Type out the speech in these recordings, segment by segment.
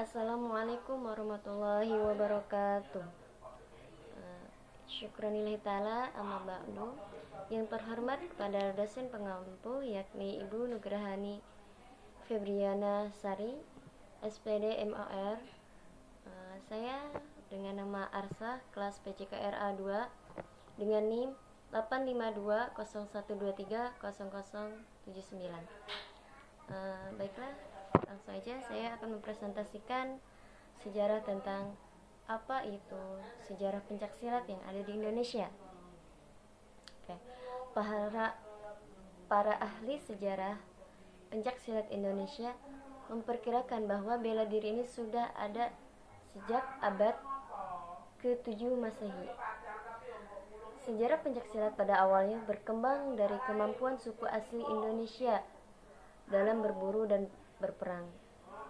Assalamualaikum warahmatullahi wabarakatuh. Syukranillahi ta'ala amma ba'du. Yang terhormat kepada dosen pengampu yakni Ibu Nugrahani Febriana Sari, SPD MAR. Saya dengan nama Arsa, kelas PCKRA 2 dengan NIM 85201230079. Baiklah, langsung saja saya akan mempresentasikan sejarah tentang apa itu sejarah pencaksilat yang ada di Indonesia. Oke. Para ahli sejarah pencaksilat Indonesia memperkirakan bahwa bela diri ini sudah ada sejak abad ke-7 Masehi. Sejarah pencaksilat pada awalnya berkembang dari kemampuan suku asli Indonesia dalam berburu dan berperang,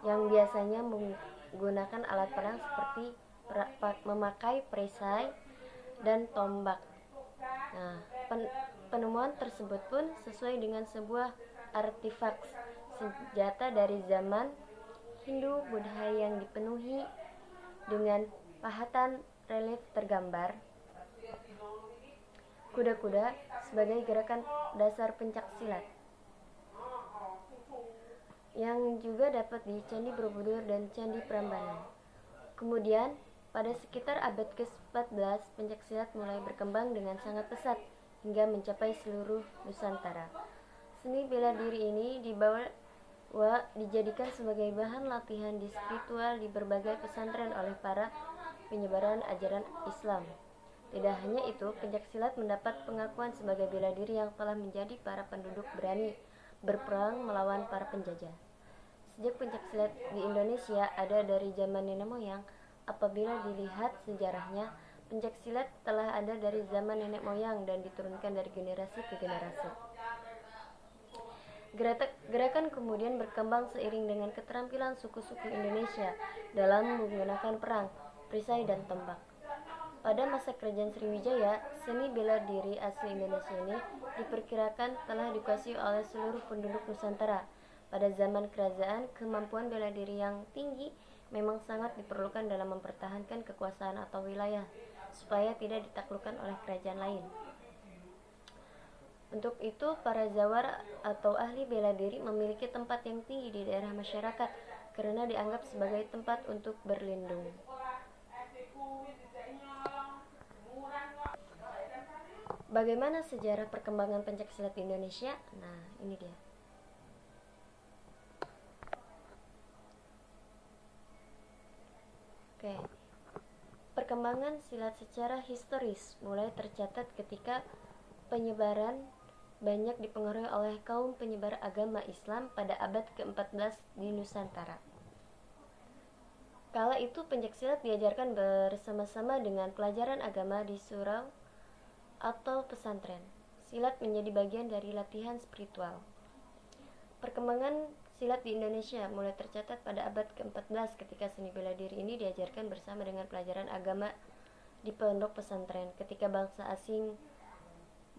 yang biasanya menggunakan alat perang seperti memakai perisai dan tombak. Nah, penemuan tersebut pun sesuai dengan sebuah artefak senjata dari zaman Hindu Buddha yang dipenuhi dengan pahatan relief tergambar kuda-kuda sebagai gerakan dasar pencaksilat, yang juga dapat di Candi Borobudur dan Candi Prambanan. Kemudian, pada sekitar abad ke-14, pencaksilat mulai berkembang dengan sangat pesat hingga mencapai seluruh Nusantara. Seni bela diri ini dijadikan sebagai bahan latihan di spiritual di berbagai pesantren oleh para penyebaran ajaran Islam. Tidak hanya itu, pencaksilat mendapat pengakuan sebagai bela diri yang telah menjadi para penduduk berani berperang melawan para penjajah. Sejak pencaksilat di Indonesia ada dari zaman nenek moyang. Apabila dilihat sejarahnya, pencaksilat telah ada dari zaman nenek moyang dan diturunkan dari generasi ke generasi. Gerakan kemudian berkembang seiring dengan keterampilan suku-suku Indonesia dalam menggunakan perang, perisai, dan tombak. Pada masa kerajaan Sriwijaya, seni bela diri asli Indonesia ini diperkirakan telah dikuasai oleh seluruh penduduk Nusantara. Pada zaman kerajaan, kemampuan bela diri yang tinggi memang sangat diperlukan dalam mempertahankan kekuasaan atau wilayah, supaya tidak ditaklukkan oleh kerajaan lain. Untuk itu, para zawar atau ahli bela diri memiliki tempat yang tinggi di daerah masyarakat karena dianggap sebagai tempat untuk berlindung. Bagaimana sejarah perkembangan pencaksilat di Indonesia? Nah, ini dia. Oke. Perkembangan silat secara historis mulai tercatat ketika penyebaran banyak dipengaruhi oleh kaum penyebar agama Islam pada abad ke-14 di Nusantara. Kala itu pencaksilat diajarkan bersama-sama dengan pelajaran agama di surau atau pesantren. Silat menjadi bagian dari latihan spiritual. Perkembangan silat di Indonesia mulai tercatat pada abad ke-14 ketika seni bela diri ini diajarkan bersama dengan pelajaran agama di pondok pesantren. Ketika bangsa asing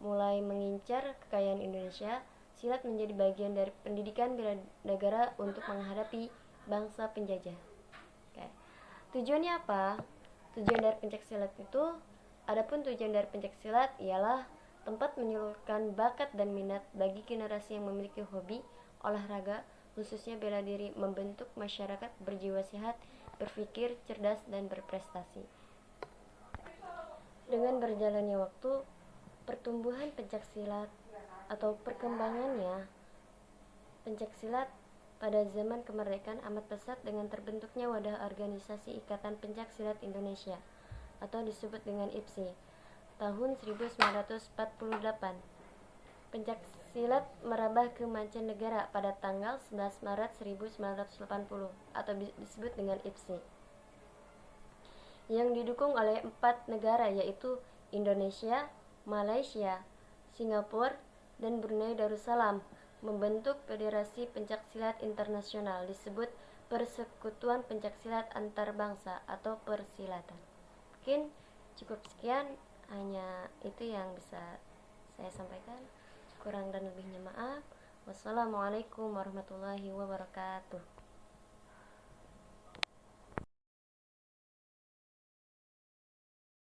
mulai mengincar kekayaan Indonesia, silat menjadi bagian dari pendidikan bela negara untuk menghadapi bangsa penjajah. Oke. Tujuannya apa? Adapun tujuan dari pencaksilat ialah tempat menyalurkan bakat dan minat bagi generasi yang memiliki hobi olahraga, khususnya bela diri, membentuk masyarakat berjiwa sehat, berpikir cerdas, dan berprestasi. Dengan berjalannya waktu, pertumbuhan pencaksilat atau perkembangannya pencaksilat pada zaman kemerdekaan amat pesat dengan terbentuknya wadah organisasi Ikatan Pencaksilat Indonesia atau disebut dengan IPSI tahun 1948. Pencaksilat merambah ke mancanegara pada tanggal 11 Maret 1980 atau disebut dengan IPSI, yang didukung oleh 4 negara yaitu Indonesia, Malaysia, Singapura, dan Brunei Darussalam, membentuk Federasi Pencaksilat Internasional disebut Persekutuan Pencaksilat Antarbangsa atau Persilatan. Mungkin cukup sekian, hanya itu yang bisa saya sampaikan. Kurang dan lebihnya maaf. Wassalamualaikum warahmatullahi wabarakatuh.